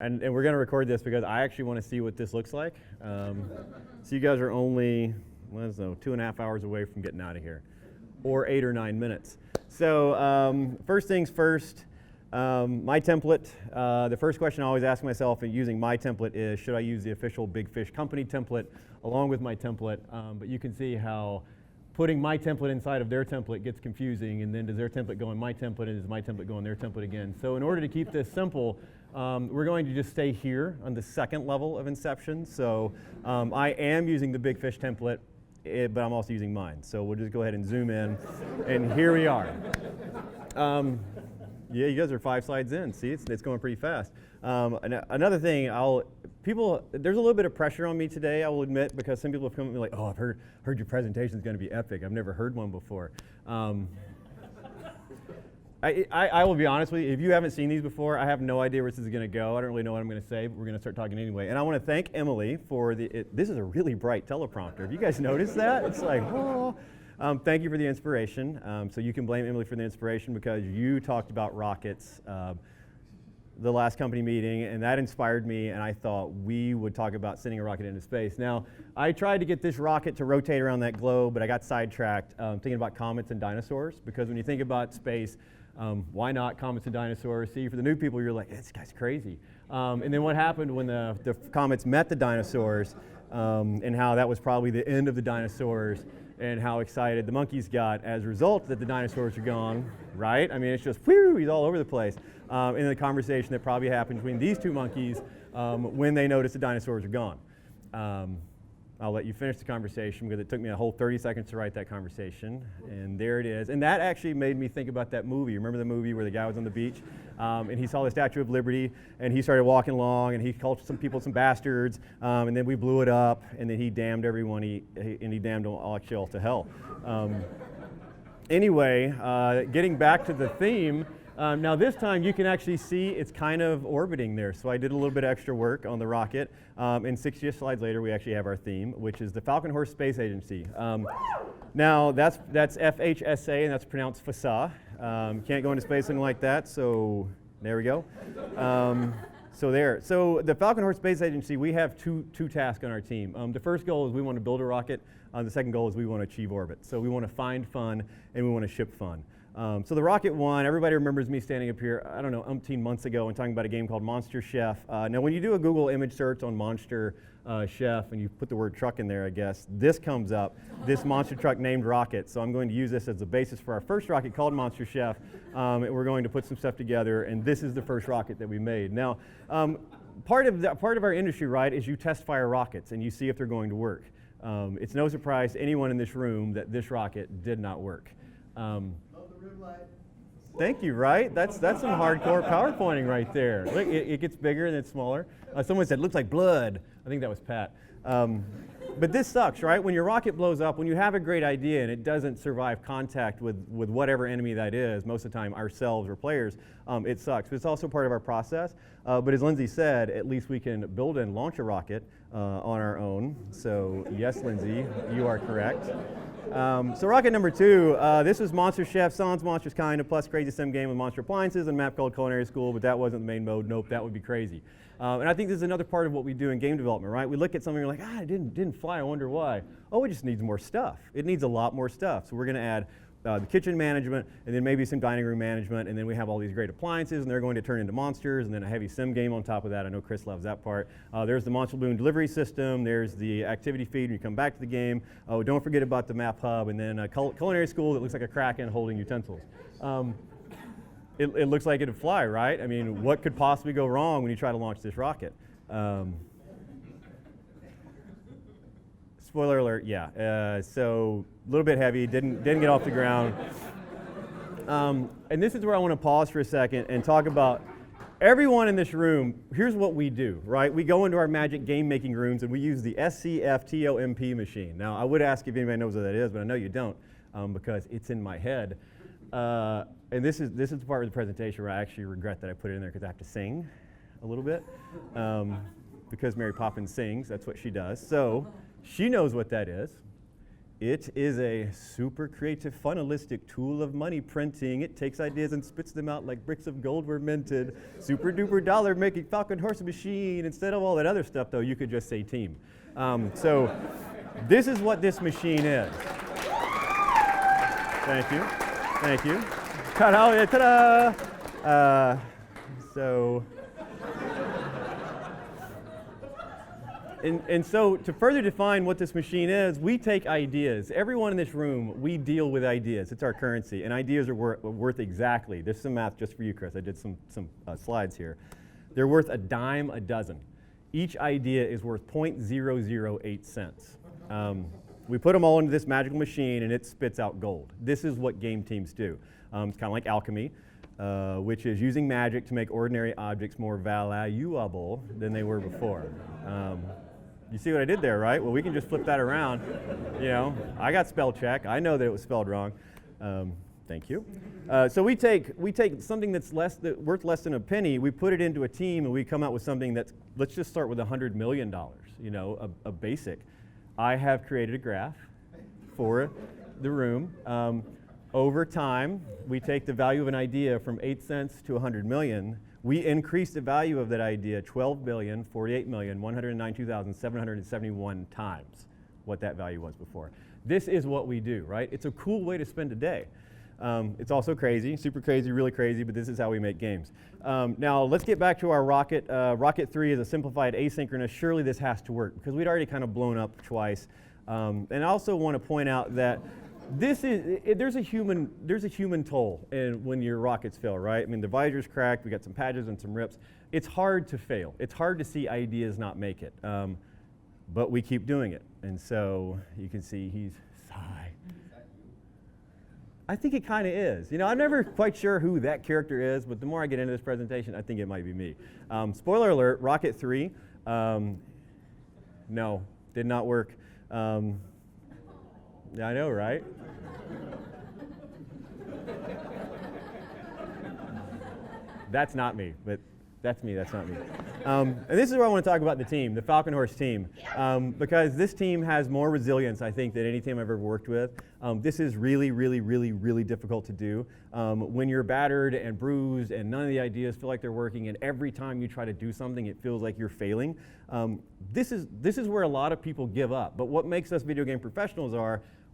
And we're going to record this because I actually want to see what this looks like. So you guys are only, I don't know, 2.5 hours away from getting out of here, or 8 or 9 minutes. So first things first, my template. The first question I always ask myself in using my template is, should I use the official Big Fish Company template along with my template? But you can see how putting my template inside of their template gets confusing, and then does their template go in my template, and does my template go in their template again? So in order to keep this simple, we're going to just stay here on the second level of Inception. So I am using the Big Fish template, but I'm also using mine. So we'll just go ahead and zoom in, and here we are. Yeah, you guys are 5 slides in. See, it's going pretty fast. Another thing, there's a little bit of pressure on me today, I will admit, because some people have come to me like, oh, I've heard your presentation is going to be epic. I've never heard one before. I will be honest with you, if you haven't seen these before, I have no idea where this is going to go. I don't really know what I'm going to say, but we're going to start talking anyway. And I want to thank Emily for this is a really bright teleprompter. Have you guys noticed that? It's like, oh. Thank you for the inspiration. So you can blame Emily for the inspiration because you talked about rockets the last company meeting, and that inspired me, and I thought we would talk about sending a rocket into space. Now, I tried to get this rocket to rotate around that globe, but I got sidetracked thinking about comets and dinosaurs, because when you think about space, why not comets and dinosaurs? See, for the new people, you're like, this guy's crazy. And then what happened when the comets met the dinosaurs, and how that was probably the end of the dinosaurs, and how excited the monkeys got as a result that the dinosaurs are gone, right? I mean, it's just, whew, he's all over the place. In the conversation that probably happened between these two monkeys when they noticed the dinosaurs are gone. I'll let you finish the conversation because it took me a whole 30 seconds to write that conversation, and there it is. And that actually made me think about that movie. Remember the movie where the guy was on the beach and he saw the Statue of Liberty and he started walking along and he called some people some bastards, and then we blew it up, and then he damned everyone, and he damned them all actually all to hell. Anyway, getting back to the theme, now this time you can actually see it's kind of orbiting there. So I did a little bit of extra work on the rocket. And 60 slides later we actually have our theme, which is the Falcon Horse Space Agency. Now that's FHSA, and that's pronounced FSA. Can't go into space looking like that, so there we go. So the Falcon Horse Space Agency, we have two tasks on our team. The first goal is we want to build a rocket. The second goal is we want to achieve orbit. So we want to find fun and we want to ship fun. So the rocket one, everybody remembers me standing up here, I don't know, umpteen months ago and talking about a game called Monster Chef. Now when you do a Google image search on Monster Chef and you put the word truck in there, I guess, this comes up, this monster truck named Rocket. So I'm going to use this as the basis for our first rocket called Monster Chef. And we're going to put some stuff together, and this is the first rocket that we made. Now, part of our industry, right, is you test fire rockets and you see if they're going to work. It's no surprise to anyone in this room that this rocket did not work. Thank you, right? That's some hardcore PowerPointing right there. Look, it gets bigger and it's smaller. Someone said, looks like blood. I think that was Pat. But this sucks, right? When your rocket blows up, when you have a great idea and it doesn't survive contact with whatever enemy that is, most of the time ourselves or players, it sucks. But it's also part of our process. But as Lindsay said, at least we can build and launch a rocket on our own. So yes, Lindsay, you are correct. So rocket number 2, this was Monster Chef, Sans Monsters Kinda, plus Crazy Sim game with Monster Appliances and a map called Culinary School, but that wasn't the main mode. Nope, that would be crazy. And I think this is another part of what we do in game development, right? We look at something and we're like, it didn't fly, I wonder why. Oh, it just needs more stuff. It needs a lot more stuff. So we're going to add the kitchen management, and then maybe some dining room management, and then we have all these great appliances, and they're going to turn into monsters, and then a heavy sim game on top of that. I know Chris loves that part. There's the Monster Balloon delivery system. There's the activity feed when you come back to the game. Oh, don't forget about the map hub, and then a culinary school that looks like a Kraken holding utensils. It looks like it'd fly, right? I mean, what could possibly go wrong when you try to launch this rocket? Spoiler alert, yeah. So a little bit heavy, didn't get off the ground. And this is where I want to pause for a second and talk about everyone in this room. Here's what we do, right? We go into our magic game making rooms and we use the SCFTOMP machine. Now, I would ask if anybody knows what that is, but I know you don't because it's in my head. And this is the part of the presentation where I actually regret that I put it in there because I have to sing a little bit. Because Mary Poppins sings, that's what she does. So she knows what that is. It is a super creative, funnalistic tool of money printing. It takes ideas and spits them out like bricks of gold were minted. Super duper dollar making Falcon Horse machine. Instead of all that other stuff, though, you could just say team. So this is what this machine is. Thank you. Thank you. Ta-da! Ta-da! And so to further define what this machine is, we take ideas. Everyone in this room, we deal with ideas. It's our currency, and ideas are worth exactly. There's some math just for you, Chris. I did some slides here. They're worth a dime a dozen. Each idea is worth 0.008 cents. We put them all into this magical machine, and it spits out gold. This is what game teams do. It's kind of like alchemy, which is using magic to make ordinary objects more valuable than they were before. You see what I did there, right? Well, we can just flip that around. You know, I got spell check. I know that it was spelled wrong. Thank you. So we take something that's worth less than a penny. We put it into a team, and we come out with something that's. Let's just start with $100 million. You know, a basic. I have created a graph for the room. Over time, we take the value of an idea from 8 cents to 100 million. We increase the value of that idea 12,048,192,771 times what that value was before. This is what we do, right? It's a cool way to spend a day. It's also crazy, super crazy, really crazy, but this is how we make games. Now, let's get back to our Rocket. Rocket 3 is a simplified asynchronous. Surely this has to work because we'd already kind of blown up twice. And I also want to point out that there's a human toll when your rockets fail, right? I mean, the visor's cracked, we got some patches and some rips. It's hard to fail. It's hard to see ideas not make it. But we keep doing it. And so you can see he's sigh. I think it kind of is. You know, I'm never quite sure who that character is, but the more I get into this presentation, I think it might be me. Spoiler alert, Rocket 3, no, did not work. Yeah, I know, right? That's not me, but that's me, that's not me. And this is where I want to talk about the team, the Falcon Horse team, because this team has more resilience, I think, than any team I've ever worked with. This is really, really, really, really difficult to do. When you're battered and bruised and none of the ideas feel like they're working, and every time you try to do something, it feels like you're failing. This is where a lot of people give up. But what makes us video game professionals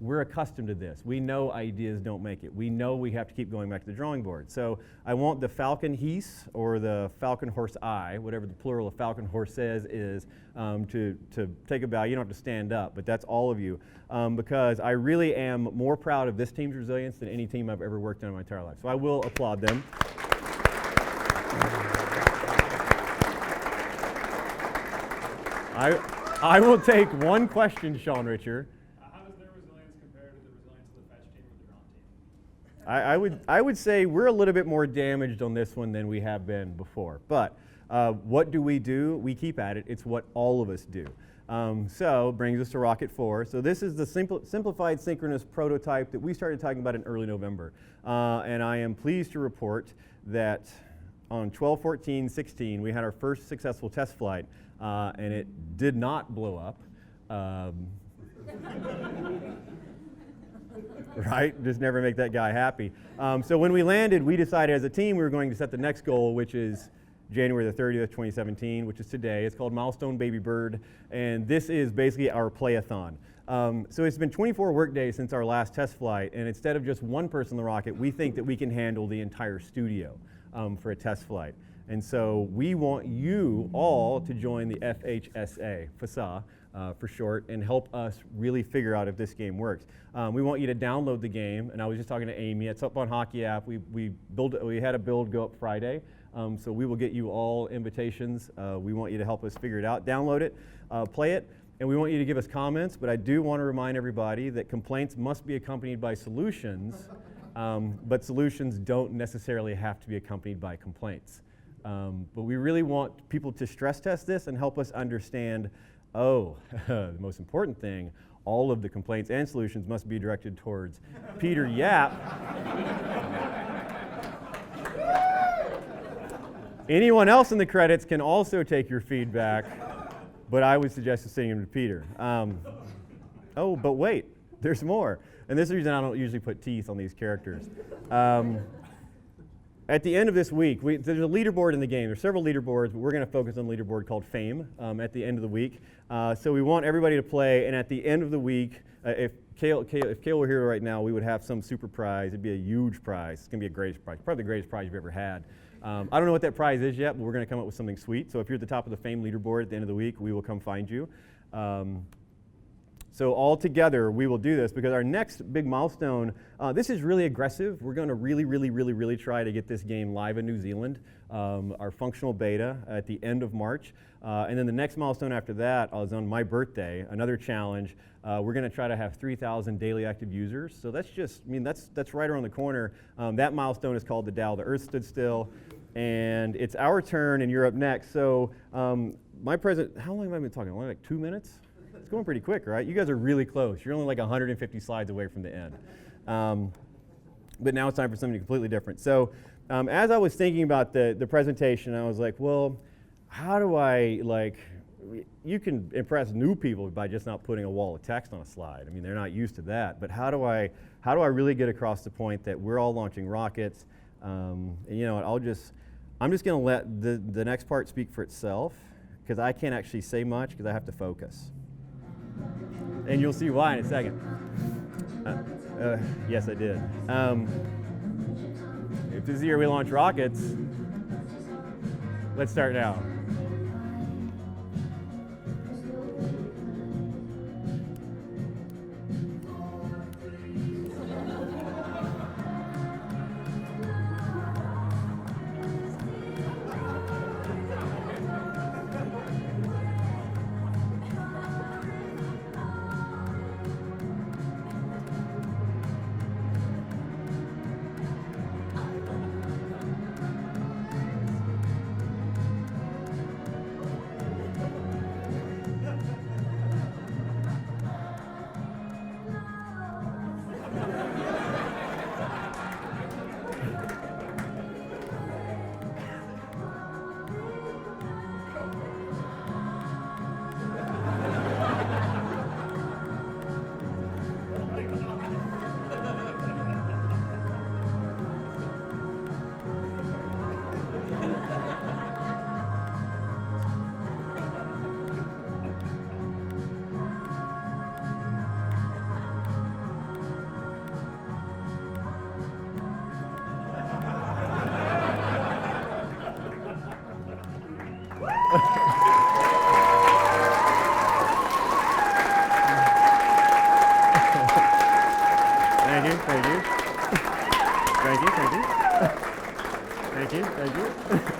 we're accustomed to this. We know ideas don't make it. We know we have to keep going back to the drawing board. So I want the Falcon Heese or the Falcon Horse Eye, whatever the plural of Falcon Horse says is, to take a bow. You don't have to stand up, but that's all of you. Because I really am more proud of this team's resilience than any team I've ever worked on in my entire life. So I will applaud them. I will take one question, Sean Richer. I would say we're a little bit more damaged on this one than we have been before. But what do? We keep at it. It's what all of us do. So brings us to Rocket 4. So this is the simplified synchronous prototype that we started talking about in early November. And I am pleased to report that on 12/14/16 we had our first successful test flight, and it did not blow up. Right? Just never make that guy happy. So when we landed, we decided as a team we were going to set the next goal, which is January the 30th, 2017, which is today. It's called Milestone Baby Bird, and this is basically our playathon. So it's been 24 work days since our last test flight, and instead of just one person in the rocket, we think that we can handle the entire studio for a test flight. And so we want you all to join the FHSA, FSA, for short, and help us really figure out if this game works. We want you to download the game, and I was just talking to Amy. It's up on Hockey App. We had a build go up Friday, so we will get you all invitations. We want you to help us figure it out. Download it, play it, and we want you to give us comments. But I do want to remind everybody that complaints must be accompanied by solutions, but solutions don't necessarily have to be accompanied by complaints. But we really want people to stress test this and help us understand, the most important thing, all of the complaints and solutions must be directed towards Peter Yap. Anyone else in the credits can also take your feedback, but I would suggest sending them to Peter. But wait, There's more. And this is the reason I don't usually put teeth on these characters. At the end of this week, there's a leaderboard in the game. There's several leaderboards, but we're going to focus on a leaderboard called Fame at the end of the week. So we want everybody to play, and at the end of the week, if Kale were here right now, we would have some super prize. It'd be a huge prize. It's going to be a greatest prize, probably the greatest prize you've ever had. I don't know what that prize is yet, but we're going to come up with something sweet. So if you're at the top of the Fame leaderboard at the end of the week, we will come find you. So all together, we will do this because our next big milestone, this is really aggressive. We're going to really try to get this game live in New Zealand, our functional beta at the end of March. And then the next milestone after that is on my birthday, another challenge. We're going to try to have 3,000 daily active users. So that's just, that's right around the corner. That milestone is called the DAO, the Earth Stood Still. And it's our turn and you're up next. So how long have I been talking? Only like 2 minutes? It's going pretty quick, right? You guys are really close. You're only like 150 slides away from the end. But now it's time for something completely different. So as I was thinking about the presentation, I was like, well, how do I, you can impress new people by just not putting a wall of text on a slide. I mean, they're not used to that. But how do I really get across the point that we're all launching rockets? And you know what, I'm just going to let the next part speak for itself because I can't actually say much because I have to focus. And you'll see why in a second. Yes, I did. If this is the year we launch rockets, let's start now. Thank you.